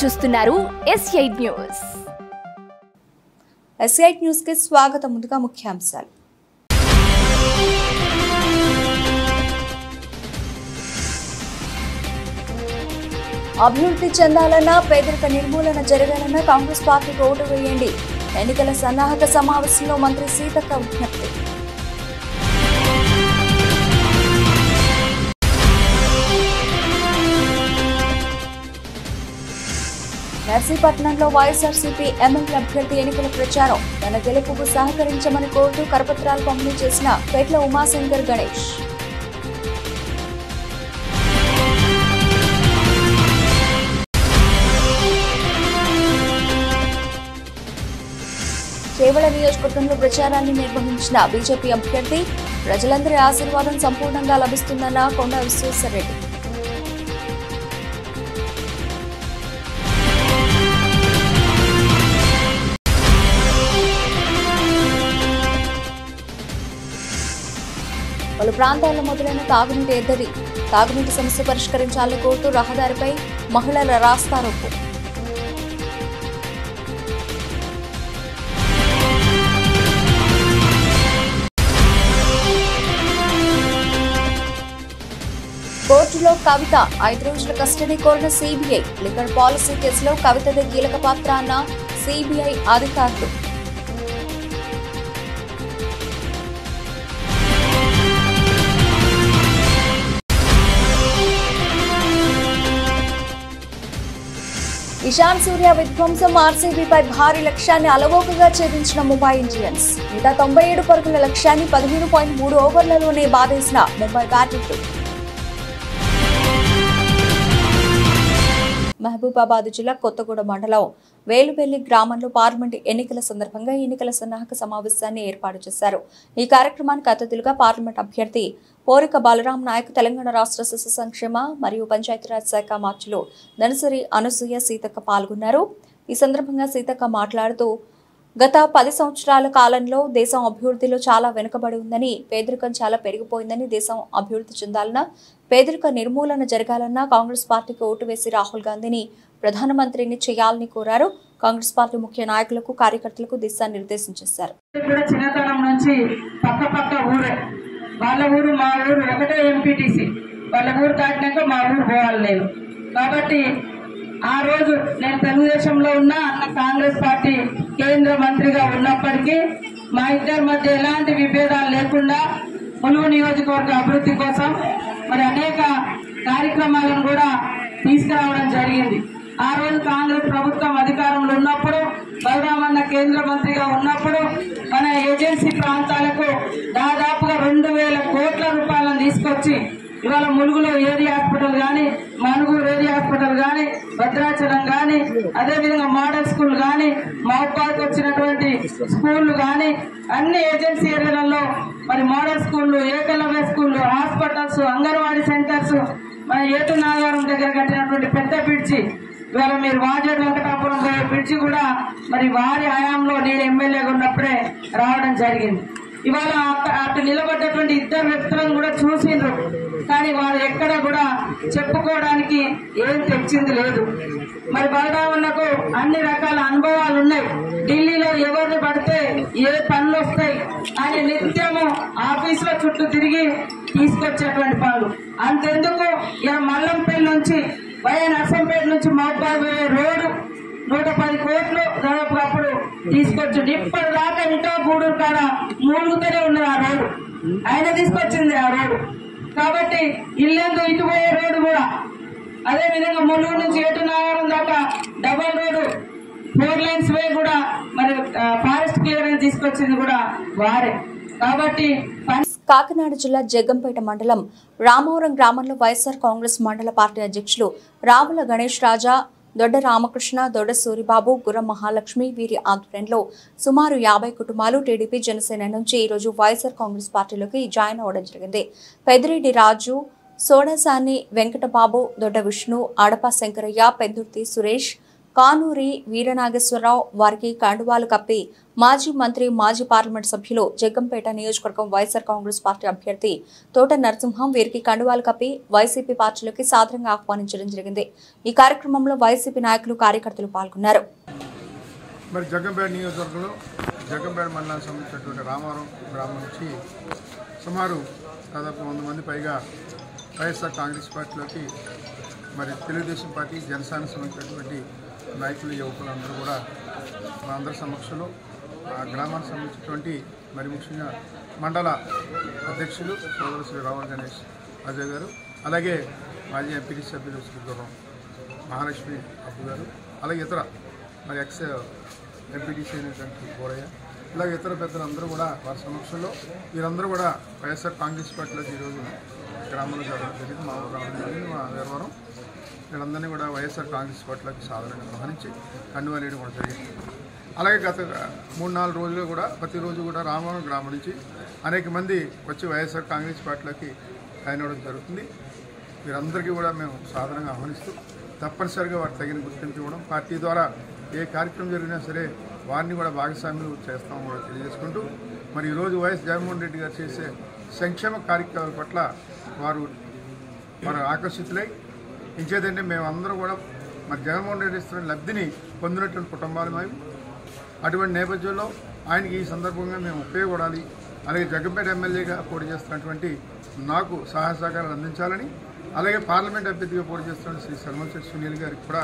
చూస్తున్నారు S8 news. S8 news కి స్వాగతం. ముందుగా ముఖ్యాంశాలు. అభివృద్ధి చెందాలన్నా పేదరిక నిర్మూలన జరగాలన్నా కాంగ్రెస్ పార్టీకి ఓటు వేయండి. ఎన్నికల సన్నాహక సమావేశంలో మంత్రి సీతక్క విజ్ఞప్తి. నర్సీపట్నంలో వైఎస్ఆర్సీపీ ఎమ్మెల్యే అభ్యర్థి ఎన్నికల ప్రచారం. తన గెలుపుకు సహకరించమని కోరుతూ కరపత్రాలు పంపిణీ చేసిన పేట్ల ఉమాశంకర్ గణేష్. చేవెళ్ల నియోజకవర్గంలో ప్రచారాన్ని నిర్వహించిన బీజేపీ అభ్యర్థి. ప్రజలందరి ఆశీర్వాదం సంపూర్ణంగా లభిస్తుందన్న కొండ విశ్వేశ్వరరెడ్డి. పలు ప్రాంతాల్లో మొదలైన తాగునీటి ఎద్దడి. తాగునీటి సమస్య పరిష్కరించాలని కోరుతూ రహదారిపై మహిళల రాస్తారోకో. కోర్టులో కవిత 5 రోజుల కస్టడీ కోరిన సిబిఐ. లిక్కర్ పాలసీ కేసులో కవితదే కీలక పాత్ర అన్న సిబిఐ అధికారులు. ఇషాన్ సూర్య విధ్వంసం. ఆర్సీబీపై భారీ లక్ష్యాన్ని అలవోకగా ఛేదించిన ముంబై ఇండియన్స్. 197 పరుగుల లక్ష్యాన్ని 15.3 ఓవర్లలోనే బాధేసిన ముంబై బ్యాటర్లు. మహబూబాబాద్ జిల్లా కొత్తగూడ మండలం వేలుబెల్లి గ్రామంలో పార్లమెంట్ ఎన్నికల సందర్భంగా ఎన్నికల సన్నాహక సమావేశాన్ని ఏర్పాటు చేశారు. ఈ కార్యక్రమానికి అతిథులుగా పార్లమెంట్ అభ్యర్థి పోరిక బలరాం నాయక్, తెలంగాణ రాష్ట్ర శిశు సంక్షేమ మరియు పంచాయతీరాజ్ శాఖ మార్చులు ధనసరి అనసూయ సీతక్క పాల్గొన్నారు. ఈ సందర్భంగా సీతక్క మాట్లాడుతూ గత 10 సంవత్సరాల కాలంలో దేశం అభివృద్ధిలో చాలా వెనుకబడి ఉందని, పేదరికం చాలా పెరిగిపోయిందని, దేశం అభివృద్ధి చెందాలన్నా పేదరిక నిర్మూలన జరగాలన్నా కాంగ్రెస్ పార్టీకి ఓటు వేసి రాహుల్ గాంధీని ప్రధానమంత్రిని చేయాలని కోరారు. కాంగ్రెస్ పార్టీ ముఖ్య నాయకులకు, కార్యకర్తలకు దిశానిర్దేశం చేశారు. చిన్నతనం నుంచి పక్క ఊరే, వాళ్ళ ఊరు మా ఊరు ఒకటే ఎంపీటీసీ, వాళ్ళ ఊరు దాటినాక మా ఊరు పోవాలి నేను. కాబట్టి ఆ రోజు నేను తెలుగుదేశంలో ఉన్నా, అన్న కాంగ్రెస్ పార్టీ కేంద్ర మంత్రిగా ఉన్నప్పటికీ మా ఇద్దరి మధ్య ఎలాంటి విభేదాలు లేకుండా ములుగు నియోజకవర్గ అభివృద్ధి కోసం మరి అనేక కార్యక్రమాలను కూడా తీసుకురావడం జరిగింది. ఆ రోజు కాంగ్రెస్ ప్రభుత్వం అధికారంలో ఉన్నప్పుడు, బలరామన్న కేంద్ర మంత్రిగా ఉన్నప్పుడు మన ఏజెన్సీ ప్రాంతాలకు దాదాపుగా 2000 కోట్ల రూపాయలను తీసుకొచ్చి ఇవాళ ములుగులో ఏరియా హాస్పిటల్ గాని, మనుగూరు ఏరియా హాస్పిటల్ గాని, భద్రాచలం గాని, అదేవిధంగా మోడల్ స్కూల్ గాని, మహబాద్కి వచ్చినటువంటి స్కూళ్లు గాని, అన్ని ఏజెన్సీ ఏరియాలలో మరి మోడల్ స్కూళ్లు, ఏకలవ్య స్కూళ్లు, హాస్పిటల్స్, అంగన్వాడీ సెంటర్స్, మన ఏటు నాగారం దగ్గర కట్టినటువంటి పెద్ద బ్రిడ్జి, ఇవాళ మీరు వాజేడు వెంకటాపురం బ్రిడ్జి కూడా మరి వారి హయాంలో నేను ఎమ్మెల్యేగా ఉన్నప్పుడే రావడం జరిగింది. ఇవాళ అటు నిలబడ్డటువంటి ఇద్దరు వ్యక్తులను కూడా చూసిండ్రు, కానీ వారు ఎక్కడ కూడా చెప్పుకోవడానికి ఏం తెచ్చింది లేదు. మరి బలరామన్నకు అన్ని రకాల అనుభవాలు ఉన్నాయి. ఢిల్లీలో ఎవరిని పడితే ఏ పనులు వస్తాయి అని నిత్యము ఆఫీసులో చుట్టూ తిరిగి తీసుకొచ్చేటువంటి పనులు. అంతెందుకు ఇలా మల్లంపల్లి నుంచి వయ నర్సంపేట నుంచి మహబాద్ రోడ్డు 110 కోట్లు దాదాపు అప్పుడు తీసుకొచ్చి ఇప్పటిదాకా ఇంకా గూడూరు కాడ మూలుగుతూనే ఉన్నది ఆ రోడ్డు. ఆయన తీసుకొచ్చింది ఆ రోడ్డు. కాబట్టి ఇల్లందు ఇటు పోయే రోడ్డు కూడా, అదే విధంగా ములుగు నుంచి ఏటు నాగారం దాకా డబల్ రోడ్డు 4 లైన్స్ వే కూడా మరి ఫారెస్ట్ క్లియరెన్స్ తీసుకొచ్చింది కూడా వారే. కాబట్టి కాకినాడ జిల్లా జగ్గంపేట మండలం రామవరం గ్రామంలో వైఎస్ఆర్ కాంగ్రెస్ మండల పార్టీ అధ్యక్షులు రావుల గణేష్ రాజా, దొడ్డ రామకృష్ణ, దొడ్డ సూరిబాబు, గుర్రం మహాలక్ష్మి వీరి ఆధ్వర్యంలో సుమారు 50 కుటుంబాలు టీడీపీ, జనసేన నుంచి ఈరోజు వైఎస్ఆర్ కాంగ్రెస్ పార్టీలోకి జాయిన్ అవ్వడం జరిగింది. పెద్దిరెడ్డి రాజు, సోడసాని వెంకటబాబు, దొడ్డ విష్ణు, ఆడప శంకరయ్య, పెందుర్తి సురేష్, కానూరి వీరనాగేశ్వరరావు వారికి కండువాలు కప్పి మాజీ మంత్రి మాజీ పార్లమెంట్ సభ్యులు జగ్గంపేట నియోజకవర్గం వైఎస్ఆర్ కాంగ్రెస్ పార్టీ అభ్యర్థి తోట నరసింహం వీరికి కండువాలు కప్పి వైసీపీ పార్టీలోకి సాదరంగా ఆహ్వానించడం జరిగింది. ఈ కార్యక్రమంలో వైసీపీ నాయకులు కార్యకర్తలు పాల్గొన్నారు. మరి జగ్గంపేట నియోజకవర్గంలో జగ్గంపేట మండలానికి సంబంధించినటువంటి రామారం గ్రామం నుంచి సుమారు దాదాపు 100 మంది పైగా వైఎస్ఆర్ కాంగ్రెస్ పార్టీలోకి మరి తెలుగుదేశం పార్టీ జనసేనకు సంబంధించినటువంటి నాయకులు యువకులందరూ కూడా మా అందరి సమక్షంలో ఆ గ్రామానికి సంబంధించినటువంటి మరి ముఖ్యంగా మండల అధ్యక్షులు సోదరు శ్రీ రావల్ గణేష్ అజయ్ గారు, అలాగే మాజీ ఎంపీటీ సభ్యులు శ్రీ గుర్రం మహాలక్ష్మి అప్పు గారు, అలాగే ఇతర మరి ఎక్స్ ఎంపీటీసీ అయినటువంటి గోరయ్య, ఇలాగే ఇతర పెద్దలందరూ కూడా వారి సమక్షంలో వీరందరూ కూడా వైఎస్ఆర్ కాంగ్రెస్ పార్టీలోకి ఈరోజు గ్రామంలో జరగడం జరిగింది. మా ఊరు రావడం జరిగింది. మా వీరవరం వీళ్ళందరినీ కూడా వైఎస్ఆర్ కాంగ్రెస్ పార్టీలోకి సాధారణంగా గ్రహించి కండువాలేయడం కూడా జరిగింది. అలాగే గత 3-4 రోజులు కూడా ప్రతిరోజు కూడా రామవరం గ్రామం నుంచి అనేక మంది వచ్చి వైఎస్ఆర్ కాంగ్రెస్ పార్టీలోకి జాయిన్ అవ్వడం జరుగుతుంది. వీరందరికీ కూడా మేము సాధారణంగా ఆహ్వానిస్తూ తప్పనిసరిగా వారికి తగిన గుర్తింపు ఇవ్వడం, పార్టీ ద్వారా ఏ కార్యక్రమం జరిగినా సరే వారిని కూడా భాగస్వాములు చేస్తామని కూడా తెలియజేసుకుంటూ మరి ఈరోజు వైఎస్ జగన్మోహన్ రెడ్డి గారు చేసే సంక్షేమ కార్యక్రమాల పట్ల వారు ఆకర్షితులై ఇంకేదంటే మేము అందరూ కూడా మరి జగన్మోహన్ రెడ్డి ఇస్తున్న లబ్ధిని పొందినటువంటి కుటుంబాలు మేము. అటువంటి నేపథ్యంలో ఆయనకి ఈ సందర్భంగా మేము ఉపయోగపడాలి, అలాగే జగ్గంపేట ఎమ్మెల్యేగా పోటీ చేస్తున్నటువంటి నాకు సహాయ సహకారాలు అందించాలని, అలాగే పార్లమెంట్ అభ్యర్థిగా పోటీ చేస్తున్న శ్రీ సల్మశెట్టి సునీల్ గారికి కూడా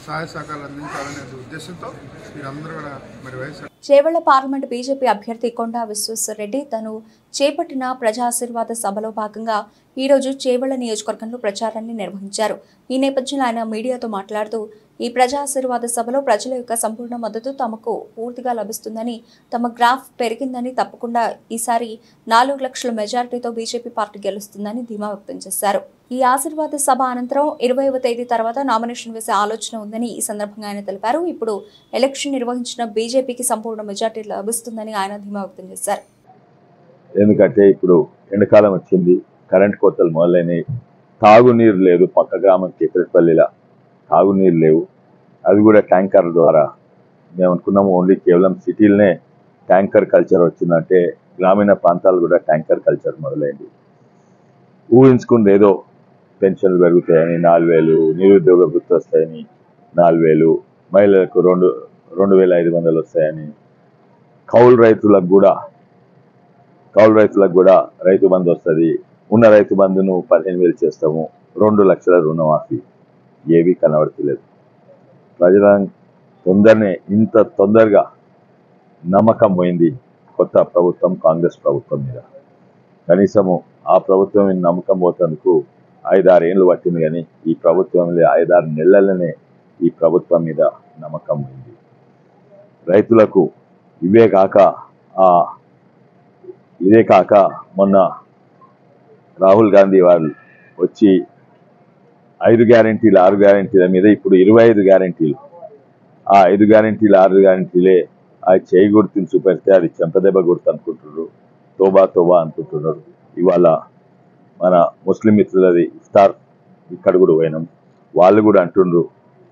సహాయ సహకారాలు అందించాలనే ఉద్దేశంతో మీరందరూ కూడా మరి వైఎస్ఆర్ చేవెళ్ల పార్లమెంట్ బీజేపీ అభ్యర్థి కొండా విశ్వేశ్వరరెడ్డి తను చేపట్టిన ప్రజాశీర్వాద సభలో భాగంగా ఈ రోజు చేవెళ్ల నియోజకవర్గంలో ప్రచారాన్ని నిర్వహించారు. ఈ నేపథ్యంలో ఆయన మీడియాతో మాట్లాడుతూ ఈ ప్రజాశీర్వాద సభలో ప్రజల యొక్క సంపూర్ణ మద్దతు తమకు పూర్తిగా లభిస్తుందని, తమ గ్రాఫ్ పెరిగిందని, తప్పకుండా ఈసారి 4 లక్షల మెజారిటీతో బీజేపీ పార్టీ గెలుస్తుందని ధీమా వ్యక్తం చేశారు. ఈ ఆశీర్వాద సభ అనంతరం 20వ తేదీ తర్వాత నామినేషన్ వేసే ఆలోచన ఉందని ఈ సందర్భంగా ఆయన తెలిపారు. ఇప్పుడు ఎలక్షన్ నిర్వహించిన బీజేపీకి సంపూర్ణ మెజారిటీ లభిస్తుందని ఆయన ధీమా వ్యక్తం చేశారు. ఎందుకంటే ఇప్పుడు ఎండాకాలం వచ్చింది, కరెంట్ కోతలు మొదలైనవి, తాగునీరు లేదు. పక్క గ్రామం కేకరపల్లిలో తాగునీరు లేవు. అది కూడా ట్యాంకర్ ద్వారా. మేము అనుకున్నాము ఓన్లీ కేవలం సిటీలనే ట్యాంకర్ కల్చర్ వచ్చిందంటే గ్రామీణ ప్రాంతాలు కూడా ట్యాంకర్ కల్చర్ మొదలైంది. ఊహించుకుంది ఏదో పెన్షన్లు పెరుగుతాయని 4,000, నిరుద్యోగ వృత్తి వస్తాయని 4,000, మహిళలకు 2,500 వస్తాయని, కౌలు రైతులకు కూడా రైతు బంధు వస్తుంది. ఉన్న రైతు బంధును 15,000 చేస్తాము. 2 లక్షల రుణమాఫీ ఏవి కనబడతలేదు. ప్రజల ఇంత తొందరగా నమ్మకం పోయింది కొత్త ప్రభుత్వం కాంగ్రెస్ ప్రభుత్వం మీద. కనీసము ఆ ప్రభుత్వం మీద నమ్మకం పోతందుకు 5-6 ఏళ్ళు పట్టింది, కానీ ఈ ప్రభుత్వం 5-6 నెలలనే ఈ ప్రభుత్వం మీద నమ్మకం పోయింది. రైతులకు ఇదే కాక మొన్న రాహుల్ గాంధీ వాళ్ళు వచ్చి 5 గ్యారెంటీలు 6 గ్యారెంటీల మీద ఇప్పుడు 25 గ్యారెంటీలు. ఆ 5 గ్యారెంటీలు 6 గ్యారెంటీలే అది చేయి గుర్తుని చూపెడితే అది చెంపదెబ్బ గుర్తు అనుకుంటున్నారు, తోబా అనుకుంటున్నారు. ఇవాళ మన ముస్లిం మిత్రులది ఇఫ్తార్ ఇక్కడ కూడా పోయినాం. వాళ్ళు కూడా అంటుండ్రు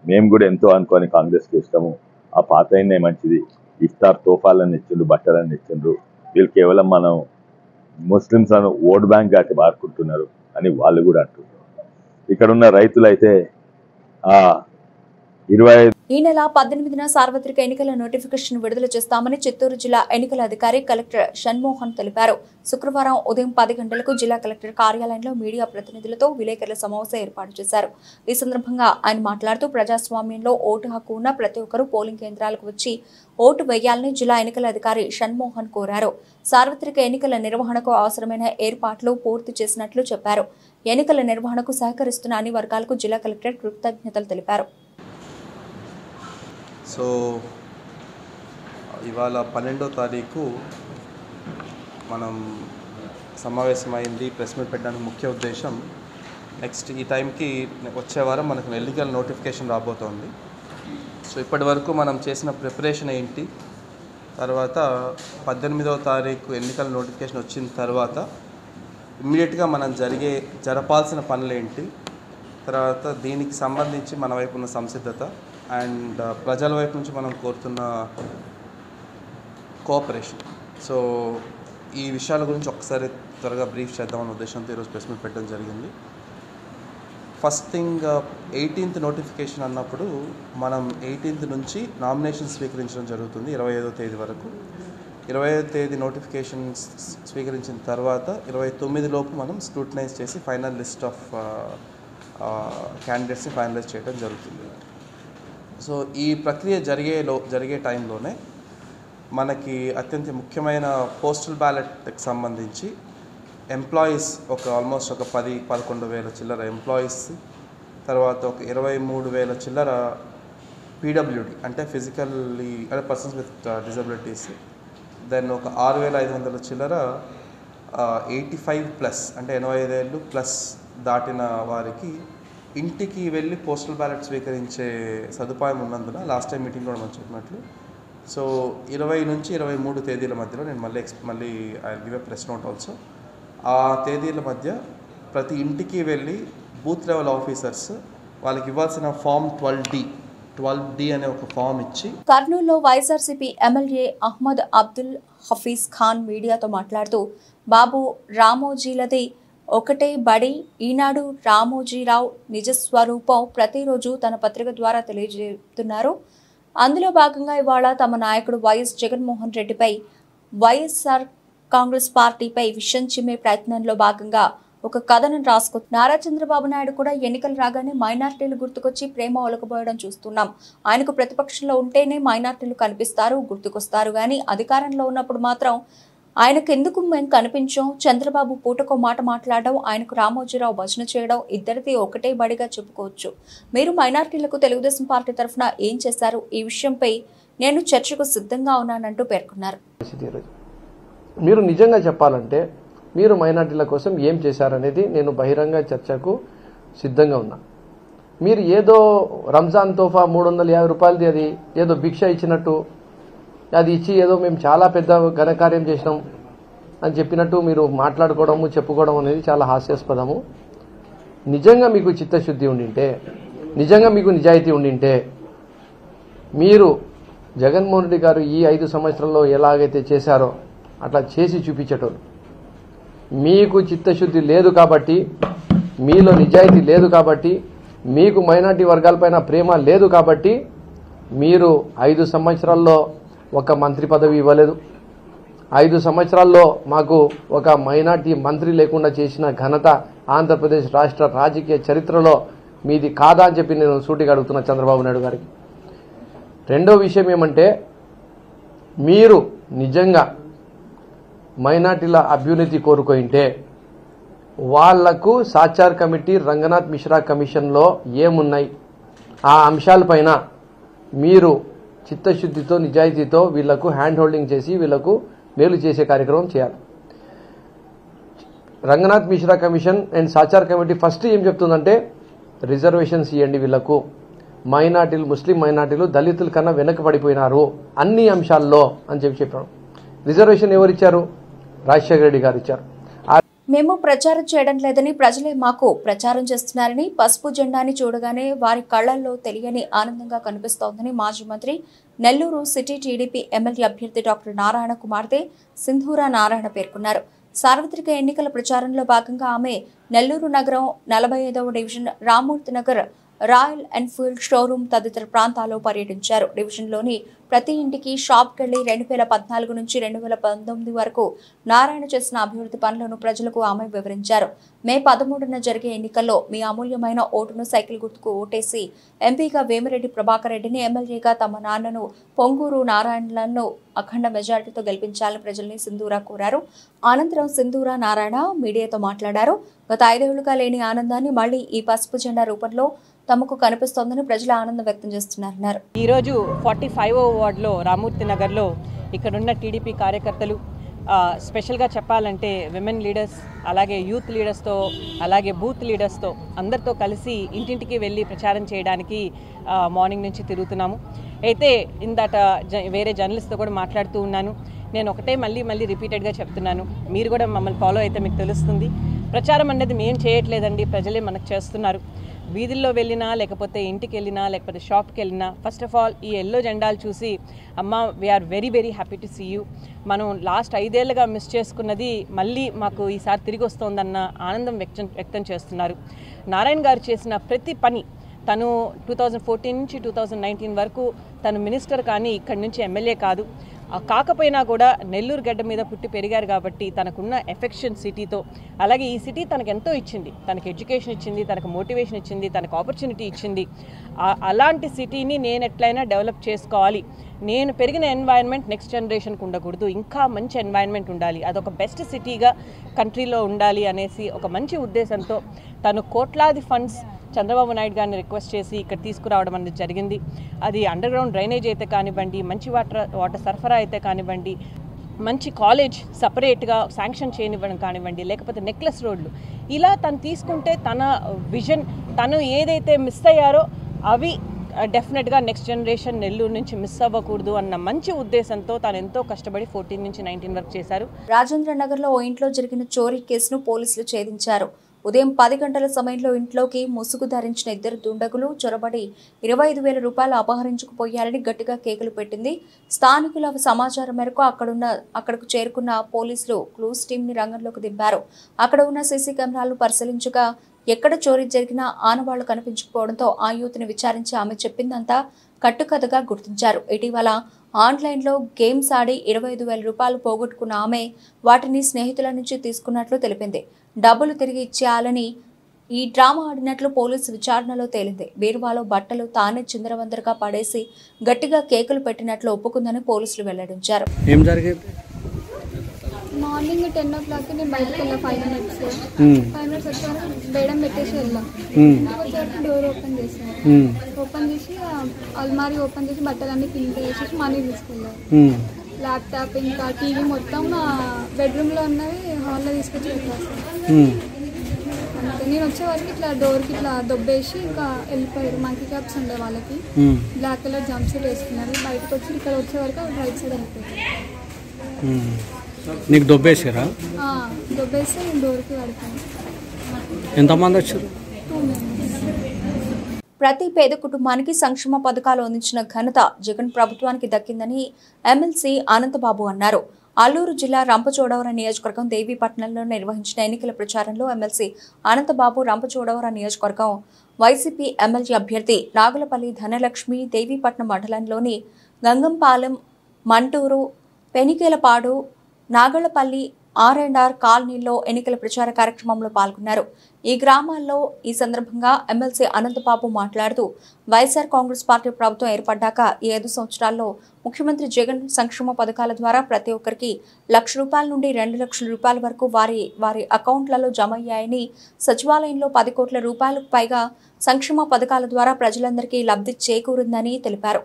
మేము కూడా ఎంతో అనుకోని కాంగ్రెస్కి ఇస్తాము, ఆ పాత అయినే మంచిది, ఇఫ్తార్ తోఫాలని ఇచ్చిండ్రు, బట్టలని ఇచ్చిండ్రు, వీళ్ళు కేవలం మనం ముస్లిమ్స్ అని ఓట్ బ్యాంక్ అట్టి వాడుకుంటున్నారు అని వాళ్ళు కూడా అంటున్నారు. ఇక్కడ ఉన్న రైతులైతే 25 ఈ నెల 18న సార్వత్రిక ఎన్నికల నోటిఫికేషన్ విడుదల చేస్తామని చిత్తూరు జిల్లా ఎన్నికల అధికారి కలెక్టర్ షణ్మోహన్ తెలిపారు. శుక్రవారం ఉదయం 10 గంటలకు జిల్లా కలెక్టర్ కార్యాలయంలో మీడియా ప్రతినిధులతో విలేకరుల సమావేశం ఏర్పాటు చేశారు. ఈ సందర్భంగా ఆయన మాట్లాడుతూ ప్రజాస్వామ్యంలో ఓటు హక్కు ఉన్న ప్రతి ఒక్కరూ పోలింగ్ కేంద్రాలకు వచ్చి ఓటు వేయాలని జిల్లా ఎన్నికల అధికారి షణ్మోహన్ కోరారు. సార్వత్రిక ఎన్నికల నిర్వహణకు అవసరమైన ఏర్పాట్లు పూర్తి చేసినట్లు చెప్పారు. ఎన్నికల నిర్వహణకు సహకరిస్తున్న అన్ని వర్గాలకు జిల్లా కలెక్టర్ కృతజ్ఞతలు తెలిపారు. సో ఇవాళ 12వ తారీఖు మనం సమావేశమైంది. ప్రెస్ మీట్ పెట్టడానికి ముఖ్య ఉద్దేశం నెక్స్ట్ ఈ టైంకి వచ్చే వారం మనకు ఎన్నికల నోటిఫికేషన్ రాబోతోంది. సో ఇప్పటి వరకు మనం చేసిన ప్రిపరేషన్ ఏంటి, తర్వాత 18వ తారీఖు ఎన్నికల నోటిఫికేషన్ వచ్చిన తర్వాత ఇమ్మీడియట్గా మనం జరపాల్సిన పనులు ఏంటి, తర్వాత దీనికి సంబంధించి మన వైపు ఉన్న సంసిద్ధత అండ్ ప్రజల వైపు నుంచి మనం కోరుతున్న కోఆపరేషన్. సో ఈ విషయాల గురించి ఒకసారి త్వరగా బ్రీఫ్ చేద్దామన్న ఉద్దేశంతో ఈరోజు ప్రెస్ మీట్ పెట్టడం జరిగింది. ఫస్ట్ థింగ్ 18th నోటిఫికేషన్ అన్నప్పుడు మనం 18th నుంచి నామినేషన్ స్వీకరించడం జరుగుతుంది 25వ తేదీ వరకు. 25వ తేదీ నోటిఫికేషన్ స్వీకరించిన తర్వాత 29 లోపు మనం స్క్రూటనైజ్ చేసి ఫైనల్ లిస్ట్ ఆఫ్ క్యాండిడేట్స్ని ఫైనలైజ్ చేయడం జరుగుతుంది. సో ఈ ప్రక్రియ జరిగే టైంలోనే మనకి అత్యంత ముఖ్యమైన పోస్టల్ బ్యాలెట్కి సంబంధించి ఎంప్లాయీస్ ఆల్మోస్ట్ ఒక 10-11 వేల చిల్లర ఎంప్లాయీస్, తర్వాత ఒక 23 వేల చిల్లర పీడబ్ల్యూడి అంటే ఫిజికల్లీ అంటే పర్సన్స్ విత్ డిజబిలిటీస్, దెన్ ఒక 6,500 చిల్లర 85+ అంటే 85 ఏళ్ళు ప్లస్ దాటిన వారికి ఇంటికి వెళ్ళి పోస్టల్ బ్యాలెట్ స్వీకరించే సదుపాయం ఉన్నందున లాస్ట్ టైం మీటింగ్లో మనం చెప్పినట్లు సో 20 నుంచి 23 తేదీల మధ్యలో నేను మళ్ళీ I give a press note also. ఆ తేదీల మధ్య ప్రతి ఇంటికి వెళ్ళి బూత్ లెవెల్ ఆఫీసర్స్ వాళ్ళకి ఇవ్వాల్సిన ఫామ్ 12D అనే ఒక ఫామ్ ఇచ్చి. కర్నూలులో వైఎస్ఆర్సీపీ ఎమ్మెల్యే అహ్మద్ అబ్దుల్ హఫీజ్ ఖాన్ మీడియాతో మాట్లాడుతూ బాబు రామోజీలది ఒకటే బడి, ఈనాడు రామోజీరావు నిజస్వరూపం ప్రతిరోజు తన పత్రిక ద్వారా తెలియజేస్తున్నారు. అందులో భాగంగా ఇవాళ తమ నాయకుడు వైఎస్ జగన్మోహన్ రెడ్డిపై వైఎస్ఆర్ కాంగ్రెస్ పార్టీపై విషం చిమ్మే ప్రయత్నంలో భాగంగా ఒక కథనం నారా చంద్రబాబు నాయుడు కూడా ఎన్నికలు రాగానే మైనార్టీలు గుర్తుకొచ్చి ప్రేమ ఒలకబోయడం చూస్తున్నాం. ఆయనకు ప్రతిపక్షంలో ఉంటేనే మైనార్టీలు కనిపిస్తారు, గుర్తుకొస్తారు, కానీ అధికారంలో ఉన్నప్పుడు మాత్రం ఆయనకు ఎందుకు మేము కనిపించాం? చంద్రబాబు పూటకో మాట మాట్లాడడం, ఆయనకు రామోజీరావు భజన చేయడం ఇద్దరిది ఒకటే బడిగా చెప్పుకోవచ్చు. మీరు మైనార్టీలకు తెలుగుదేశం పార్టీ తరఫున ఏం చేశారు? ఈ విషయంపై నేను చర్చకు సిద్ధంగా ఉన్నానంటూ పేర్కొన్నారు. మీరు నిజంగా చెప్పాలంటే మీరు మైనార్టీల కోసం ఏం చేశారనేది నేను బహిరంగ చర్చకు సిద్ధంగా ఉన్నా. మీరు ఏదో రంజాన్ తోఫా 350 రూపాయలది అది ఏదో భిక్ష ఇచ్చినట్టు, అది ఇచ్చి ఏదో మేము చాలా పెద్ద ఘనకార్యం చేసినాం అని చెప్పినట్టు మీరు మాట్లాడుకోవడము చెప్పుకోవడం అనేది చాలా హాస్యాస్పదము. నిజంగా మీకు చిత్తశుద్ధి ఉండింటే, నిజంగా మీకు నిజాయితీ ఉండింటే మీరు జగన్మోహన్ రెడ్డి గారు ఈ 5 సంవత్సరాల్లో ఎలాగైతే చేశారో అట్లా చేసి చూపించేటోళ్ళు. మీకు చిత్తశుద్ధి లేదు కాబట్టి, మీలో నిజాయితీ లేదు కాబట్టి, మీకు మైనార్టీ వర్గాలపైన ప్రేమ లేదు కాబట్టి మీరు 5 సంవత్సరాల్లో ఒక మంత్రి పదవి ఇవ్వలేదు. 5 సంవత్సరాల్లో మాకు ఒక మైనార్టీ మంత్రి లేకుండా చేసిన ఘనత ఆంధ్రప్రదేశ్ రాష్ట్ర రాజకీయ చరిత్రలో మీది కాదా అని చెప్పి నేను సూటిగా అడుగుతున్నా చంద్రబాబు నాయుడు గారికి. రెండో విషయం ఏమంటే, మీరు నిజంగా మైనార్టీల అభ్యున్నతి కోరుకుంటే వాళ్లకు సాచార్ కమిటీ, రంగనాథ్ మిశ్రా కమిషన్లో ఏమున్నాయి ఆ అంశాలపైన మీరు చిత్తశుద్ధితో నిజాయితీతో వీళ్లకు హ్యాండ్ హోల్డింగ్ చేసి వీళ్లకు మేలు చేసే కార్యక్రమం చేయాలి. Ranganath Mishra commission and Sachar committee first ఏం చెప్తుందంటే రిజర్వేషన్స్ ఇవ్వండి వీళ్లకు, మైనార్టీలు ముస్లిం మైనార్టీలు దళితుల కన్నా వెనకబడిపోయినారు అన్ని అంశాల్లో అని చెప్పారు. రిజర్వేషన్ ఎవరిచ్చారు? రాజశేఖర రెడ్డి గారు ఇచ్చారు. మేము ప్రచారం చేయడం లేదని ప్రజలే మాకు ప్రచారం చేస్తున్నారని, పసుపు జెండాని చూడగానే వారి కళ్లల్లో తెలియని ఆనందంగా కనిపిస్తోందని మాజీ మంత్రి నెల్లూరు సిటీ టీడీపీ ఎమ్మెల్యే అభ్యర్థి డాక్టర్ నారాయణ కుమార్తె సింధూరా నారాయణ పేర్కొన్నారు. సార్వత్రిక ఎన్నికల ప్రచారంలో భాగంగా ఆమె నెల్లూరు నగరం 45వ division Ramurthy Nagar Royal Enfield showroom తదితర ప్రాంతాల్లో పర్యటించారు. డివిజన్లోని ప్రతి ఇంటికి షాప్కెళ్లి 2014 నుంచి 2019 వరకు నారాయణ చేసిన అభివృద్ధి పనులను ప్రజలకు ఆమె వివరించారు. మే 13న జరిగే ఎన్నికల్లో మీ అమూల్యమైన ఓటును సైకిల్ గుర్తుకు ఓటేసి ఎంపీగా వేమిరెడ్డి ప్రభాకర్ రెడ్డిని, ఎమ్మెల్యేగా తమ నాన్నను పొంగూరు నారాయణలను అఖండ మెజార్టీతో గెలిపించాలని ప్రజల్ని సింధూరా కోరారు. అనంతరం సింధూరా నారాయణ మీడియాతో మాట్లాడారు. గత 5 ఏళ్లుగా లేని ఆనందాన్ని మళ్లీ ఈ పసుపు జెండా రూపంలో తమకు కనిపిస్తోందని ప్రజలు ఆనందం వ్యక్తం చేస్తున్నారన్నారు. ఈరోజు 45వ వార్డులో రామూర్తి నగర్లో ఇక్కడున్న టీడీపీ కార్యకర్తలు, స్పెషల్గా చెప్పాలంటే విమెన్ లీడర్స్, అలాగే యూత్ లీడర్స్తో, అలాగే బూత్ లీడర్స్తో అందరితో కలిసి ఇంటింటికి వెళ్ళి ప్రచారం చేయడానికి మార్నింగ్ నుంచి తిరుగుతున్నాము. అయితే ఇందాట వేరే జర్నలిస్ట్తో కూడా మాట్లాడుతూ ఉన్నాను. నేను ఒకటే మళ్ళీ రిపీటెడ్గా చెప్తున్నాను, మీరు కూడా మమ్మల్ని ఫాలో అయితే మీకు తెలుస్తుంది. ప్రచారం అనేది మేము చేయట్లేదండి, ప్రజలే మనకు చేస్తున్నారు. వీధుల్లో వెళ్ళినా లేకపోతే ఇంటికి వెళ్ళినా లేకపోతే షాప్కి వెళ్ళినా ఫస్ట్ ఆఫ్ ఆల్ ఈ ఎల్లో జెండాలు చూసి అమ్మ we are very very happy to see you, మనం లాస్ట్ 5 ఏళ్ళుగా మిస్ చేసుకున్నది మళ్ళీ మాకు ఈసారి తిరిగి వస్తుందన్న ఆనందం వ్యక్తం చేస్తున్నారు. నారాయణ గారు చేసిన ప్రతి పని, తను 2014 నుంచి 2019 వరకు తను మినిస్టర్ కానీ ఇక్కడి నుంచి ఎమ్మెల్యే కాదు, కాకపోయినా కూడా నెల్లూరు గడ్డ మీద పుట్టి పెరిగారు కాబట్టి తనకున్న ఎఫెక్షన్ సిటీతో, అలాగే ఈ సిటీ తనకు ఎంతో ఇచ్చింది, తనకు ఎడ్యుకేషన్ ఇచ్చింది, తనకు మోటివేషన్ ఇచ్చింది, తనకు ఆపర్చునిటీ ఇచ్చింది. అలాంటి సిటీని నేను ఎట్లయినా డెవలప్ చేసుకోవాలి, నేను పెరిగిన ఎన్వైరన్మెంట్ నెక్స్ట్ జనరేషన్కి ఉండకూడదు, ఇంకా మంచి ఎన్వైరన్మెంట్ ఉండాలి, అదొక బెస్ట్ సిటీగా కంట్రీలో ఉండాలి అనేసి ఒక మంచి ఉద్దేశంతో తను కోట్లాది ఫండ్స్ చంద్రబాబు నాయుడు గారిని రిక్వెస్ట్ చేసి ఇక్కడ తీసుకురావడం అనేది జరిగింది. అది అండర్ గ్రౌండ్ డ్రైనేజ్ అయితే కానివ్వండి, మంచి వాటర్ సరఫరా అయితే కానివ్వండి, మంచి కాలేజ్ సపరేట్గా శాంక్షన్ చేయనివ్వడం కానివ్వండి, లేకపోతే నెక్లెస్ రోడ్లు, ఇలా తను తీసుకుంటే తన విజన్, తను ఏదైతే మిస్ అయ్యారో అవి డెఫినెట్గా నెక్స్ట్ జనరేషన్ నెల్లూరు నుంచి మిస్ అవ్వకూడదు అన్న మంచి ఉద్దేశంతో తను ఎంతో కష్టపడి 14 నుంచి 19 వరకు చేశారు. రాజేంద్ర నగర్లో ఓ ఇంట్లో జరిగిన చోరీ కేసును పోలీసులు ఛేదించారు. ఉదయం 10 గంటల సమయంలో ఇంట్లోకి ముసుగు ధరించిన 2 దుండగులు చొరబడి 25,000 రూపాయలు అపహరించుకుపోయారని గట్టిగా కేకలు పెట్టింది. స్థానికుల సమాచారం మేరకు అక్కడకు చేరుకున్న పోలీసులు క్లూస్ టీంని రంగంలోకి దింపారు. అక్కడ ఉన్న సీసీ కెమెరాలు పరిశీలించగా ఎక్కడ చోరీ జరిగినా ఆనవాళ్లు కనిపించకపోవడంతో ఆ యూత్ని విచారించి ఆమె చెప్పిందంతా కట్టుకథగా గుర్తించారు. ఇటీవల ఆన్లైన్లో గేమ్స్ ఆడి 25,000 రూపాయలు పోగొట్టుకున్న ఆమె వాటిని స్నేహితుల నుంచి తీసుకున్నట్లు తెలిపింది. డబ్బులు తిరిగి ఇచ్చేయాలని ఈ డ్రామా ఆడినట్లు పోలీసు విచారణలో తేలింది. బీరువాలో బట్టలు తానే చిందరవందరగా పడేసి గట్టిగా కేకులు పెట్టినట్లు ఒప్పుకుందని పోలీసులు వెల్లడించారు. మార్నింగ్ 10 o'clock నేను బయటకు వెళ్ళా 5 minutes వచ్చాను, బేడం పెట్టేసి వెళ్ళాం. వచ్చేసరికి డోర్ ఓపెన్ చేశాను, ఓపెన్ చేసి అల్మారీ ఓపెన్ చేసి బట్టలన్నీ కింద వేసేసి మనీ తీసుకెళ్ళారు. ల్యాప్టాప్ ఇంకా టీవీ మొత్తం బెడ్రూమ్లో ఉన్నవి హాల్లో తీసుకొచ్చి పెట్టేస్తాను. అంతే, నేను వచ్చే వరకు ఇట్లా డోర్కి ఇట్లా దొబ్బేసి ఇంకా వెళ్ళిపోయారు. మంకీ క్యాప్స్ ఉండే వాళ్ళకి, బ్లాక్ కలర్ జంప్ సూట్ వేసుకున్నారు. బయటకు వచ్చి ఇక్కడ వచ్చే వరకు రైట్ సైడ్ వెళ్ళిపోయారు. నీకు దొబ్బేసారా? దొబ్బేస్తే నేను డోర్కి పడిపోయాను. ఎంతమంది వచ్చారు? 2 members. ప్రతి పేద కుటుంబానికి సంక్షేమ పథకాలు అందించిన ఘనత జగన్ ప్రభుత్వానికి దక్కిందని ఎమ్మెల్సీ అనంతబాబు అన్నారు. అల్లూరు జిల్లా రంపచోడవరం నియోజకవర్గం దేవీపట్నంలో నిర్వహించిన ఎన్నికల ప్రచారంలో ఎమ్మెల్సీ అనంతబాబు రంపచోడవరం నియోజకవర్గం వైసీపీ ఎమ్మెల్యే అభ్యర్థి నాగులపల్లి ధనలక్ష్మి దేవీపట్నం మండలంలోని గంగంపాలెం, మంటూరు, పెనికేలపాడు, నాగళ్లపల్లి, R&R కాలనీలో ఎన్నికల ప్రచార కార్యక్రమంలో పాల్గొన్నారు. ఈ గ్రామాల్లో ఈ సందర్భంగా ఎమ్మెల్సీ అనంతబాబు మాట్లాడుతూ వైఎస్ఆర్ కాంగ్రెస్ పార్టీ ప్రభుత్వం ఏర్పడ్డాక ఈ 5 సంవత్సరాల్లో ముఖ్యమంత్రి జగన్ సంక్షేమ పథకాల ద్వారా ప్రతి ఒక్కరికి ₹1,00,000 నుండి ₹2,00,000 వరకు వారి అకౌంట్లలో జమ అయ్యాయని, సచివాలయంలో 10 కోట్ల రూపాయలకు పైగా సంక్షేమ పథకాల ద్వారా ప్రజలందరికీ లబ్ధి చేకూరిందని తెలిపారు.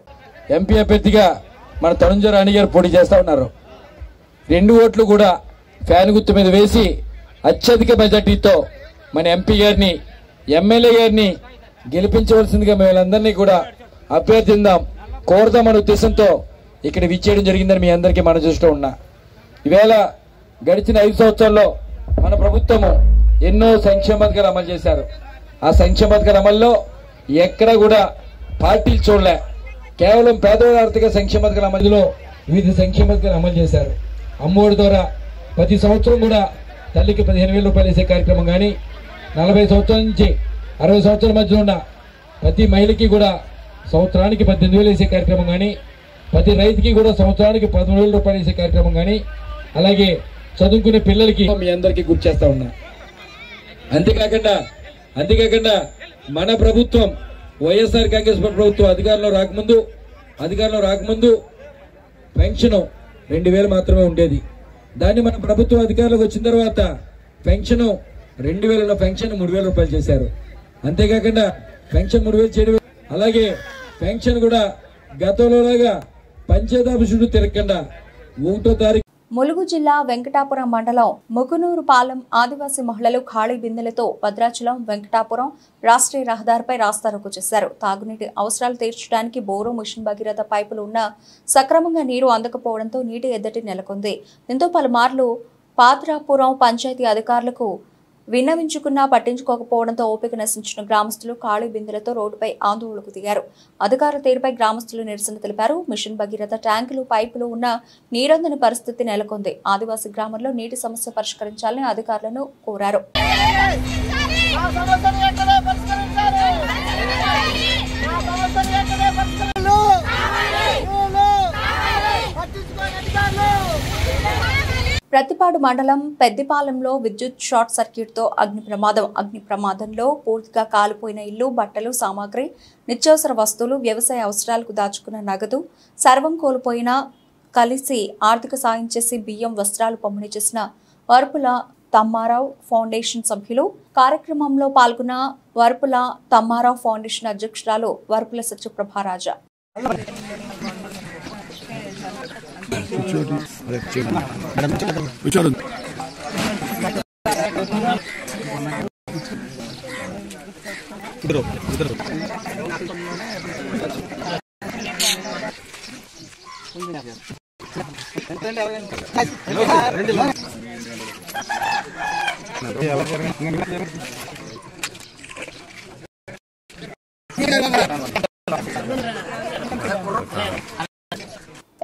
ఎంపీ అభ్యర్థిగా మన తనుంజ రాణి గారు పోటీ చేస్తా ఉన్నారు. 2 ఓట్లు కూడా ఫ్యాన్ గుర్తు మీద వేసి అత్యధిక మెజార్టీతో మన ఎంపీ గారిని, ఎమ్మెల్యే గారిని గెలిపించవలసిందిగా మేమందరినీ కూడా అభ్యర్థిద్దాం, కోరుదామనే ఉద్దేశంతో ఇక్కడ విచ్చేయడం జరిగిందని మీ అందరికీ మనం చూస్తూ ఉన్నా. ఈవేళ గడిచిన 5 సంవత్సరాల్లో మన ప్రభుత్వము ఎన్నో సంక్షేమ పథకాలు అమలు చేశారు. ఆ సంక్షేమ పథకాల అమల్లో ఎక్కడ కూడా పార్టీలు చూడలే, కేవలం పేదవాళ్ళ ఆర్థిక సంక్షేమ పథకాల అమలులో వివిధ సంక్షేమ పథకాలు అమలు చేశారు. అమ్మఒడి ద్వారా ప్రతి సంవత్సరం కూడా తల్లికి 15,000 రూపాయలు వేసే కార్యక్రమం కానీ, 40 సంవత్సరాల నుంచి 60 సంవత్సరాల మధ్య ఉన్న ప్రతి మహిళకి కూడా సంవత్సరానికి 18,000 వేసే కార్యక్రమం కానీ, ప్రతి రైతుకి కూడా సంవత్సరానికి 13,000 రూపాయలు వేసే కార్యక్రమం కానీ, అలాగే చదువుకునే పిల్లలకి మీ అందరికీ గుర్తు చేస్తా ఉన్నా. అంతేకాకుండా మన ప్రభుత్వం వైఎస్ఆర్ కాంగ్రెస్ ప్రభుత్వం అధికారంలో రాకముందు పెన్షన్ 2,000 మాత్రమే ఉండేది. దాన్ని మన ప్రభుత్వం అధికారంలోకి వచ్చిన తర్వాత పెన్షన్ 2,000 పెన్షన్ 3,000 రూపాయలు చేశారు. అంతేకాకుండా పెన్షన్ 3,000 చేయడం, అలాగే పెన్షన్ కూడా గతంలోలాగా పంచాయతీ చుట్టూ తిరగకుండా 1వ తారీఖు. ములుగు జిల్లా వెంకటాపురం మండలం ముకునూరుపాలెం ఆదివాసీ మహిళలు ఖాళీ బిందెలతో భద్రాచలం వెంకటాపురం రాష్ట్రీయ రహదారిపై రాస్తారోకో చేశారు. తాగునీటి అవసరాలు తీర్చడానికి బోరు, మిషన్ భగీరథ పైపులు ఉన్నా సక్రమంగా నీరు అందకపోవడంతో నీటి ఎద్దడి నెలకొంది. దీంతో పలుమార్లు పాత్రాపురం పంచాయతీ అధికారులకు విన్నవించుకున్నా పట్టించుకోకపోవడంతో ఓపిక నశించిన గ్రామస్తులు ఖాళీ బిందెలతో రోడ్డుపై ఆందోళనకు దిగారు. అధికారుల తీరుపై గ్రామస్తులు నిరసన తెలిపారు. మిషన్ భగీరథ ట్యాంకులు, పైపులు ఉన్న నీరందని పరిస్థితి నెలకొంది. ఆదివాసీ గ్రామంలో నీటి సమస్య పరిష్కరించాలని అధికారులను కోరారు. ప్రతిపాడు మండలం పెద్దిపాలెంలో విద్యుత్ షార్ట్ సర్క్యూట్తో అగ్ని ప్రమాదంలో పూర్తిగా కాలిపోయిన ఇల్లు, బట్టలు, సామాగ్రి, నిత్యావసర వస్తువులు, వ్యవసాయ అవసరాలకు దాచుకున్న నగదు సర్వం కోల్పోయిన కలిసి ఆర్థిక సాయం చేసి బియ్యం, వస్త్రాలు పంపిణీ చేసిన వరపుల తమ్మారావు ఫౌండేషన్ సభ్యులు. కార్యక్రమంలో పాల్గొన్న వరపుల తమ్మారావు ఫౌండేషన్ అధ్యక్షురాలు వరపుల సత్యప్రభారాజా.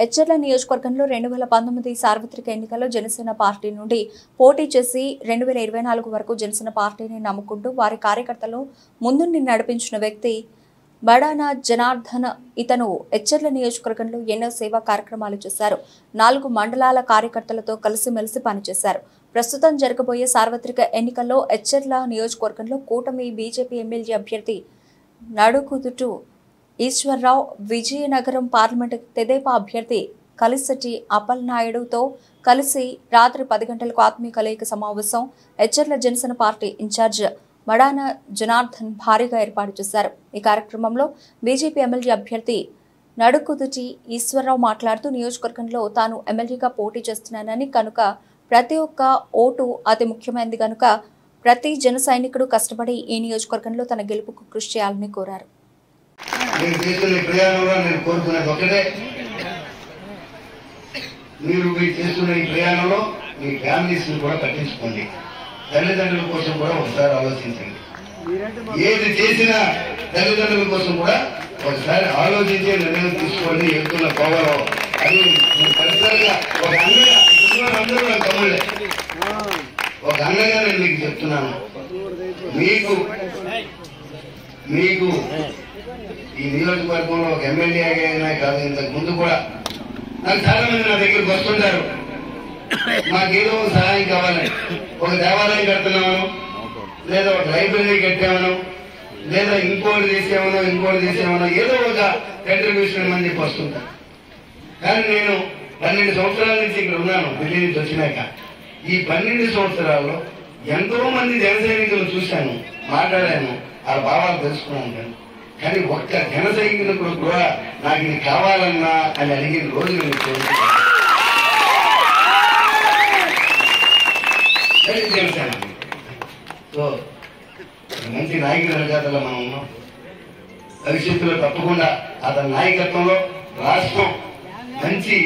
ఎచ్చర్ల నియోజకవర్గంలో 2019 సార్వత్రిక ఎన్నికల్లో జనసేన పార్టీ నుండి పోటీ చేసి 2024 వరకు జనసేన పార్టీని నమ్ముకుంటూ వారి కార్యకర్తలను ముందుండి నడిపించిన వ్యక్తి బడానా జనార్దన్. ఇతను ఎచ్చర్ల నియోజకవర్గంలో ఎన్నో సేవా కార్యక్రమాలు చేశారు. 4 మండలాల కార్యకర్తలతో కలిసిమెలిసి పనిచేశారు. ప్రస్తుతం జరగబోయే సార్వత్రిక ఎన్నికల్లో ఎచ్చర్ల నియోజకవర్గంలో కూటమి బీజేపీ ఎమ్మెల్యే అభ్యర్థి నడుకుదుటు ఈశ్వర్రావు, విజయనగరం పార్లమెంటు తెదేపా అభ్యర్థి కలిసెట్టి అప్పలనాయుడుతో కలిసి రాత్రి 10 గంటలకు ఆత్మీయ కలయిక సమావేశం ఎచ్చర్ల జనసేన పార్టీ ఇన్ఛార్జ్ బడానా జనార్దన్ భారీగా ఏర్పాటు చేశారు. ఈ కార్యక్రమంలో బీజేపీ ఎమ్మెల్యే అభ్యర్థి నడుకుదుటి ఈశ్వర్రావు మాట్లాడుతూ నియోజకవర్గంలో తాను ఎమ్మెల్యేగా పోటీ చేస్తున్నానని, కనుక ప్రతి ఒక్క ఓటు అతి ముఖ్యమైనది కనుక ప్రతి జన సైనికుడు కష్టపడి ఈ నియోజకవర్గంలో తన గెలుపుకు కృషి చేయాలని కోరారు. నేను చేస్తున్న ప్రయాణంలో నేను కోరుకునేది ఒకటే, మీరు చేస్తున్న ఈ ప్రయాణంలో మీ ఫ్యామిలీస్ ని కూడా పట్టించుకోండి. తల్లిదండ్రుల కోసం కూడా ఒకసారి ఆలోచించండి. ఏది చేసినా తల్లిదండ్రుల కోసం కూడా ఒకసారి ఆలోచించే నిర్ణయం తీసుకోండి. ఎత్తున్న కోవలో అది పరిసరంగా ఒక అన్నగా అందరూ నా తమ్ముళ్ళే, ఒక అన్నగా నేను మీకు చెప్తున్నాను. మీకు ఈ నియోజకవర్గంలో ఒక ఎమ్మెల్యే అయినా కాదు, ఇంతకు ముందు కూడా నాకు చాలా మంది నా దగ్గరికి వస్తుంటారు. మాకేదో సహాయం కావాలి, ఒక దేవాలయం కడుతున్నామను, లేదా ఒక లైబ్రరీ కట్టామను, లేదా ఇంకోటి చేసామనో ఏదో ఒక కంట్రిబ్యూషన్ అని చెప్పి వస్తుంటారు. కానీ నేను 12 సంవత్సరాల నుంచి ఇక్కడ ఉన్నాను. ఢిల్లీ నుంచి వచ్చినాక ఈ 12 సంవత్సరాల్లో ఎంతో మంది జన సైనికులను చూశాను, మాట్లాడాను, వాళ్ళ భావాలు తెలుసుకున్నాను. కానీ ఒక్క జన సైనికులకు కూడా నాకు ఇది కావాలన్నా అని అడిగిన రోజు నేను జనసేన. సో మంచి నాయకుల జాతరలో మనం ఉన్నాం. భవిష్యత్తులో తప్పకుండా అతని నాయకత్వంలో రాష్ట్రం మంచి.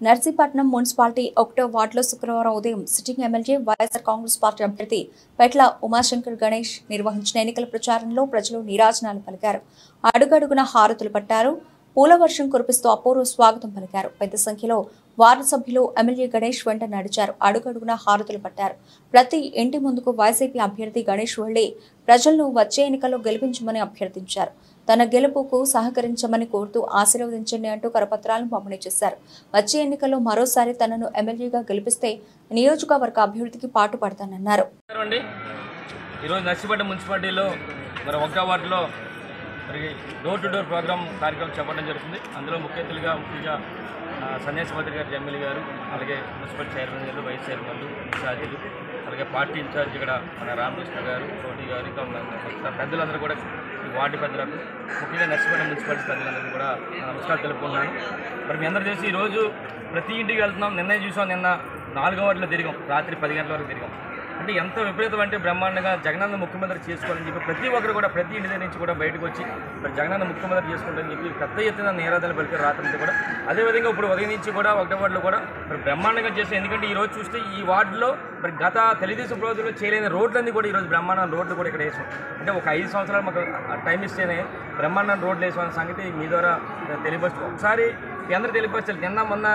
నర్సీపట్నం మున్సిపాలిటీ 1వ వార్డులో శుక్రవారం ఉదయం sitting MLA YSR Congress party అభ్యర్థి పెట్ల ఉమాశంకర్ గణేష్ నిర్వహించిన ఎన్నికల ప్రచారంలో ప్రజలు నీరాజనాలు పలికారు. అడుగడుగున హారతులు పట్టారు. పూల వర్షం కురిపిస్తూ అపూర్వ స్వాగతం పలికారు. పెద్ద సంఖ్యలో వార్డు సభ్యులు ఎమ్మెల్యే గణేష్ వెంట నడిచారు. అడుగడుగున హారతులు పట్టారు. ప్రతి ఇంటి ముందుకు వైసీపీ అభ్యర్థి గణేష్ వెళ్లి ప్రజలను వచ్చే ఎన్నికల్లో గెలిపించమని అభ్యర్థించారు. తన గెలుపుకు సహకరించమని కోరుతూ ఆశీర్వదించండి అంటూ కరపత్రాలను పంపిణీ చేశారు. వచ్చే ఎన్నికల్లో మరోసారి తనను ఎమ్మెల్యేగా గెలిపిస్తే నియోజకవర్గ అభివృద్ధికి పాటుపడతానన్నారు. ఈరోజు నర్సీపట్నం మున్సిపాలిటీలో మరి 1వ వార్డులో మరి డోర్ టు డోర్ ప్రోగ్రామ్ కార్యక్రమం చేపట్టడం జరుగుతుంది. అందులో ముఖ్యంగా సన్యాసి మంత్రి గారు, ఎమ్మెల్యే గారు, అలాగే మున్సిపల్ చైర్మన్ గారు, వైస్ చైర్మన్లు, ఇన్ఛార్జీలు, అలాగే పార్టీ ఇన్ఛార్జ్ ఇక్కడ మన రామకృష్ణ గారు, కోటి గారు, ఇంకా పెద్దలందరూ కూడా ఈ వార్డు పెద్దలకు, ముఖ్యంగా నర్సీపట్నం మున్సిపాలిటీ పెద్దలందరూ కూడా నమస్కారం తెలుపుకుంటున్నాను. మరి మీ అందరూ చేసి ఈరోజు ప్రతి ఇంటికి వెళ్తున్నాం. నిన్నే చూసాం, నిన్న 4వ వార్డులో తిరిగాం, రాత్రి 10 గంటల వరకు తిరిగాం. అంటే ఎంత విపరీతం అంటే బ్రహ్మాండంగా జగనన్న ముఖ్యమంత్రి చేసుకోవాలని చెప్పి ప్రతి ఒక్కరు కూడా ప్రతి ఇంటి దగ్గర నుంచి కూడా బయటకు వచ్చి మరి జగనన్న ముఖ్యమంత్రి చేసుకుంటారని చెప్పి పెద్ద ఎత్తున నిరాధాలు పలికారు రాత్రి కూడా. అదేవిధంగా ఇప్పుడు ఉదయం నుంచి కూడా ఒకటే వార్డులో కూడా మరి బ్రహ్మాండంగా చేస్తాయి. ఎందుకంటే ఈరోజు చూస్తే ఈ వార్డులో మరి గత తెలుగుదేశం ప్రభుత్వంలో చేయలేని రోడ్లన్నీ కూడా ఈరోజు బ్రహ్మాండం రోడ్లు కూడా ఇక్కడ వేసాం. అంటే ఒక 5 సంవత్సరాలు మాకు టైం ఇస్తేనే బ్రహ్మాండం రోడ్లు వేసామన్న సంగతి మీ ద్వారా తెలియపరుస్తూ ఒకసారి మీ అందరూ తెలియపరచాలి. నిన్న మొన్న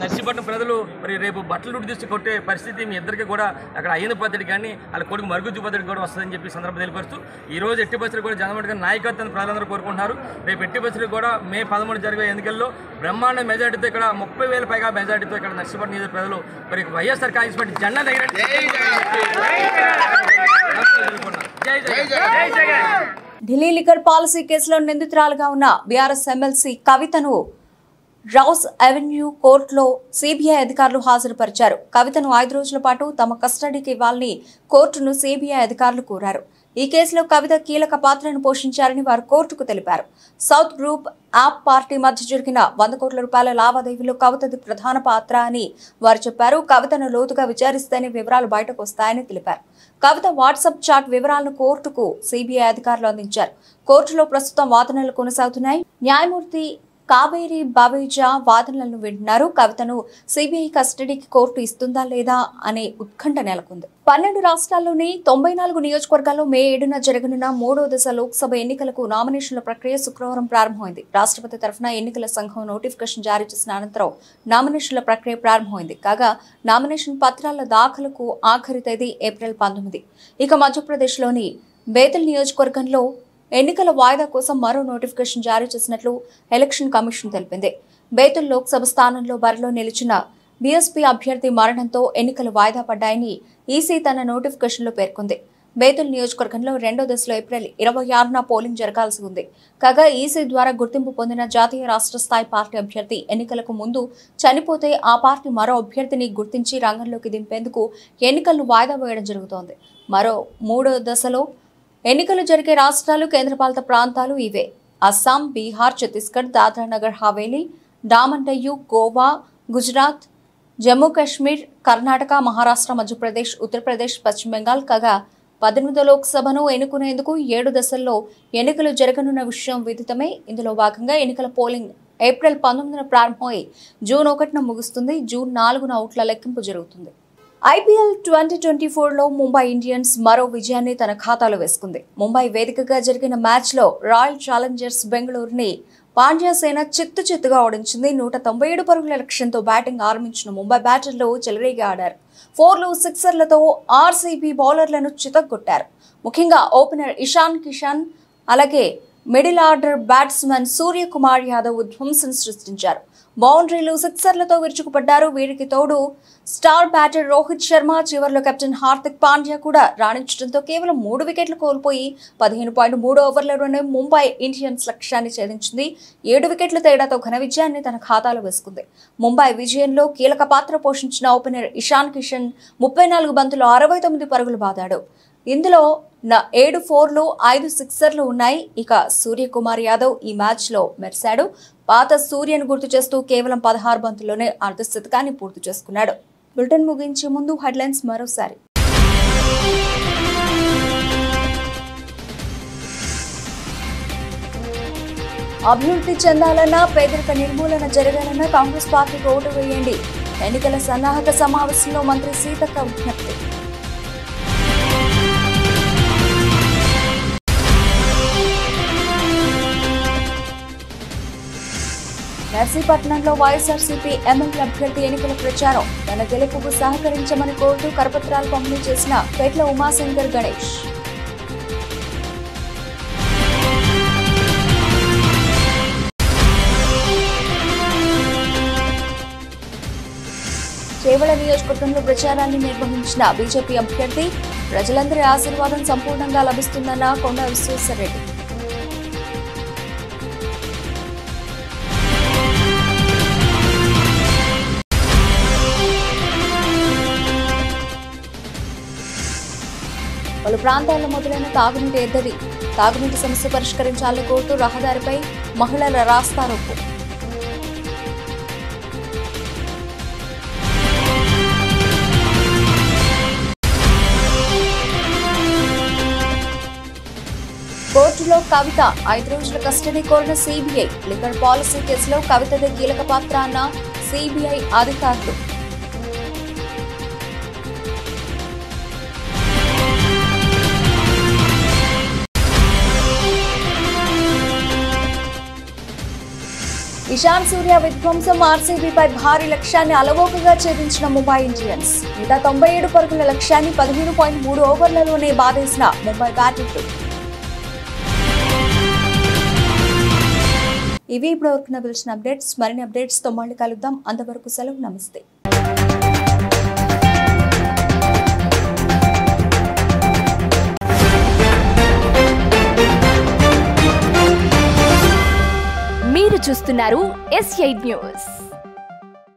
నర్సీపట్నం ప్రజలు మరి రేపు బట్టలు తీసి కొట్టే పరిస్థితి మీ ఇద్దరికి కూడా అక్కడ అయ్యింది పద్ధతి కానీ వాళ్ళ కొడుకు మరుగుజ్జు పద్ధతి కూడా వస్తుందని చెప్పి సందర్భం తెలియపరుస్తూ ఈ రోజు ఎట్టి బస్సులు కూడా జగన్మోహన్ గారి నాయకత్వాన్ని ప్రజలందరూ కోరుకుంటున్నారు. రేపు ఎట్టి బస్సులు కూడా మే 11 జరిగే ఎన్నికల్లో బ్రహ్మాండ మెజార్టీతో ఇక్కడ 30,000 పైగా మెజార్టీతో ఇక్కడ నర్సీపట్నం నియోజక ప్రజలు మరి వైఎస్ఆర్ కాంగ్రెస్ పార్టీ జెండా ఢిల్లీ లిక్కర్ పాలసీ కేసులో నిందితురాలుగా ఉన్న బీఆర్ఎస్ ఎమ్మెల్సీ కవితను రౌస్ అవెన్యూ కోర్టులో సిబిఐ అధికారులు హాజరుపరిచారు. కవితను 5 రోజుల పాటు తమ కస్టడీకి ఇవ్వాలని కోర్టును సిబిఐ అధికారులు కోరారు. ఈ కేసులో కవిత కీలక పాత్రను పోషించారని వారు కోర్టుకు తెలిపారు. సౌత్ గ్రూప్ యాప్ పార్టీ మధ్య జరిగిన 100 కోట్ల రూపాయల లావాదేవీలో కవితది ప్రధాన పాత్ర అని వారు చెప్పారు. కవితను లోతుగా విచారిస్తేనే వివరాలు బయటకు వస్తాయని తెలిపారు. కవిత వాట్సాప్ చాట్ వివరాలను కోర్టుకు సిబిఐ అధికారులు అందించారు. కోర్టులో ప్రస్తుతం వాదనలు కొనసాగుతున్నాయి. న్యాయమూర్తి కావేరి బావేజా వాదనలను వింటున్నారు. కవితను సిబిఐ కస్టడీకి కోర్టు ఇస్తుందా లేదా అనే ఉత్కంఠ నెలకొంది. 12 రాష్ట్రాల్లోని 94 నియోజకవర్గాల్లో మే 7న జరగనున్న 3వ దశ లోక్సభ ఎన్నికలకు నామినేషన్ల ప్రక్రియ శుక్రవారం ప్రారంభమైంది. రాష్ట్రపతి తరఫున ఎన్నికల సంఘం నోటిఫికేషన్ జారీ చేసిన అనంతరం నామినేషన్ల ప్రక్రియ ప్రారంభమైంది. కాగా నామినేషన్ పత్రాల దాఖలకు ఆఖరి తేదీ ఏప్రిల్ 19. ఇక మధ్యప్రదేశ్లోని బేతల్ నియోజకవర్గంలో ఎన్నికల వాయిదా కోసం మరో నోటిఫికేషన్ జారీ చేసినట్లు ఎలక్షన్ కమిషన్ తెలిపింది. బేతుల్ లోక్సభ స్థానంలో బరిలో నిలిచిన బీఎస్పీ అభ్యర్థి మరణంతో ఎన్నికలు వాయిదా పడ్డాయని ఈసీ తన నోటిఫికేషన్లో పేర్కొంది. బేతుల్ నియోజకవర్గంలో 2వ దశలో ఏప్రిల్ 26న పోలింగ్ జరగాల్సి ఉంది. కాగా ఈసీ ద్వారా గుర్తింపు పొందిన జాతీయ రాష్ట్ర స్థాయి పార్టీ అభ్యర్థి ఎన్నికలకు ముందు చనిపోతే ఆ పార్టీ మరో అభ్యర్థిని గుర్తించి రంగంలోకి దింపేందుకు ఎన్నికలను వాయిదా వేయడం జరుగుతోంది. మరో 3వ దశలో ఎన్నికలు జరిగే రాష్ట్రాలు కేంద్రపాలిత ప్రాంతాలు ఇవే: అస్సాం, బీహార్, ఛత్తీస్గఢ్, దాద్రా నగర్ హవేలీ, డామన్ డయ్యూ, గోవా, గుజరాత్, జమ్మూ కాశ్మీర్, కర్ణాటక, మహారాష్ట్ర, మధ్యప్రదేశ్, ఉత్తరప్రదేశ్, పశ్చిమ బెంగాల్. కాగా 18వ లోక్సభను ఎన్నుకునేందుకు 7 దశల్లో ఎన్నికలు జరగనున్న విషయం విదితమే. ఇందులో భాగంగా ఎన్నికల పోలింగ్ ఏప్రిల్ 19న ప్రారంభమై జూన్ 1న ముగుస్తుంది. జూన్ 4న ఓట్ల లెక్కింపు జరుగుతుంది. ఐపీఎల్ 2024లో ముంబై ఇండియన్స్ మరో విజయాన్ని తన ఖాతాలో వేసుకుంది. ముంబై వేదికగా జరిగిన మ్యాచ్లో రాయల్ ఛాలెంజర్స్ బెంగళూరుని పాండ్యాసేన చిత్తుగా ఓడించింది. 197 పరుగుల లక్ష్యంతో బ్యాటింగ్ ఆరంభించిన ముంబై బ్యాటర్లు చెలరేగి ఆడారు. 4లు, 6లతో ఆర్సీబీ బౌలర్లను చితగ్గొట్టారు. ముఖ్యంగా ఓపెనర్ ఇషాన్ కిషాన్, అలాగే middle order batsman Suryakumar Yadav ధ్వంసం సృష్టించారు. బౌండరీలు, 6లతో విరుచుకుపడ్డారు. వీరికి తోడు స్టార్ బ్యాటర్ రోహిత్ శర్మ, చివర్లో కెప్టెన్ హార్దిక్ పాండ్యా కూడా రాణించడంతో కేవలం 3 వికెట్లు కోల్పోయి 15.3 ఓవర్లలోనే ముంబై ఇండియన్స్ లక్ష్యాన్ని ఛేదించింది. 7 వికెట్ల తేడాతో ఘన విజయాన్ని తన ఖాతాలో వేసుకుంది. ముంబై విజయంలో కీలక పాత్ర పోషించిన ఓపెనర్ ఇషాన్ కిషన్ 34 బంతుల్లో 69 పరుగులు బాదాడు. ఇందులో 7 4లు, 5 6లు ఉన్నాయి. ఇక సూర్యకుమార్ యాదవ్ ఈ మ్యాచ్లో మెరిశాడు. పాత సూర్యను గుర్తు చేస్తూ కేవలం 16 బంతుల్లోనే అర్ధశతకాన్ని పూర్తి చేసుకున్నాడు. బులెటిన్ ముగించే ముందు హెడ్లైన్స్ మరోసారి. అభివృద్ధి చెందాలన్నా, పేదరిక నిర్మూలన జరగాలన్నా కాంగ్రెస్ పార్టీకి ఓటు వేయండి. ఎన్నికల సన్నాహక సమావేశంలో మంత్రి సీతక్క విజ్ఞప్తి. నర్సీపట్నంలో వైఎస్ఆర్సీపీ ఎమ్మెల్యే అభ్యర్థి ఎన్నికల ప్రచారం. తన గెలుపుకు సహకరించమని కోరుతూ కరపత్రాలు పంపిణీ చేసిన పేట్ల ఉమాశంకర్ గణేష్. చేవెళ్ల నియోజకవర్గంలో ప్రచారాన్ని నిర్వహించిన బీజేపీ అభ్యర్థి. ప్రజలందరి ఆశీర్వాదం సంపూర్ణంగా లభిస్తుందన్న కొండ విశ్వేశ్వరరెడ్డి. పలు ప్రాంతాల్లో మొదలైన తాగునీటి ఎద్దడి. తాగునీటి సమస్య పరిష్కరించాలని కోరుతూ రహదారిపై మహిళల రాస్తారోకో. అరెస్టులో కవిత 5 రోజుల కస్టడీ కోరిన సిబిఐ. లిక్కర్ పాలసీ కేసులో కవితదే కీలక పాత్ర అన్న సిబిఐ అధికారులు. ఇషాన్ సూర్య విధ్వంసం ఆర్సీబీపై భారీ లక్ష్యాన్ని అలవోకగా ఛేదించిన ముంబై ఇండియన్స్. 197 పరుగుల లక్ష్యాన్ని 15.3 ఓవర్లలోనే బాధేసిన ముంబై బ్యాటర్లు. ఇవి ఇప్పటివరకు నిలిచిన అప్డేట్స్. మరిన్ని అప్డేట్స్ తో మళ్ళీ కలుద్దాం. అంతవరకు సెలవు. నమస్తే. మీరు చూస్తున్నారు S8 న్యూస్.